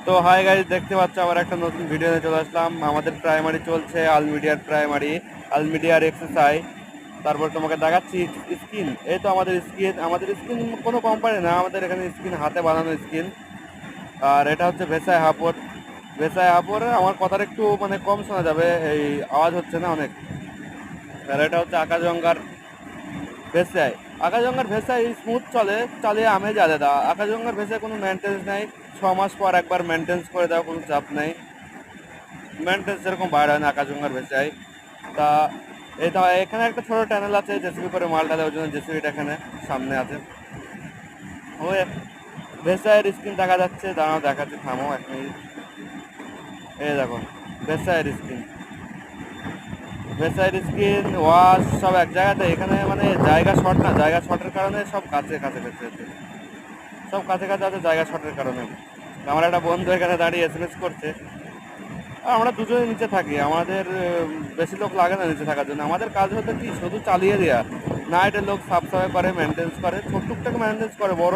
তো hi guys, দেখতে পাচ্ছ আবার একটা নতুন ভিডিও নিয়ে চলে আসলাম। আমাদের প্রাইমারি চলছে, আলমিডিয়ার প্রাইমারি, আলমিডিয়ার এক্সারসাইজ। তারপর তোমাকে দেখাচ্ছি স্কিন। এই তো আমাদের স্কিন কোনো কোম্পানি না, আমাদের এখানে স্কিন হাতে বানানো স্কিন। আর এটা হচ্ছে ভেসায় হাপর। আমার কথাটা একটু মানে কম শোনা যাবে, এই আওয়াজ হচ্ছে না অনেক। আর এটা হচ্ছে আকাশগঙ্গার ভেসায়। আকাশগঙ্গার ভেসায় স্মুথ চলে, চালিয়ে আমেজ আলাদা। আকাশগঙ্গার ভেসায় কোনো মেনটেন্স নাই, 6 মাস পর একবার মেনটেন্স করে দেওয়া, কোনো চাপ নেই। মেনটেন্স যেরকম বাইরে হয় না আকাশগঙ্গার ভেসায়। তা এই তো এখানে একটা ছোট ট্যানেল আছে, জেসিবি করে মাল ঢালে, ওই জন্য জেসিবিটা এখানে সামনে আছে। ওই ভেসায়ের স্ক্রিন দেখা যাচ্ছে, দাঁড়াও দেখাচ্ছে, থামো 1 মিনিট। এই দেখো ভেসায়ের স্ক্রিন, ভেসাইড স্ক্রিন ওয়াশ সব এক জায়গাতে। এখানে মানে জায়গা শর্ট না, জায়গা শর্টের কারণে সব কাছে কাছে কাছে আছে, সব কাছে কাছে আছে জায়গা শর্টের কারণে। আমার একটা বন্ধু এখানে দাঁড়িয়ে এসএমএস করছে। আর আমরা দুজনে নিচে থাকি, আমাদের বেশি লোক লাগে না নিচে থাকার জন্য। আমাদের কাজ হতো কি, শুধু চালিয়ে দেওয়া। নাইটের লোক সাফ সাফাই করে, মেনটেন্স করে, ছোট টুকটাক মেনটেন্স করে, বড়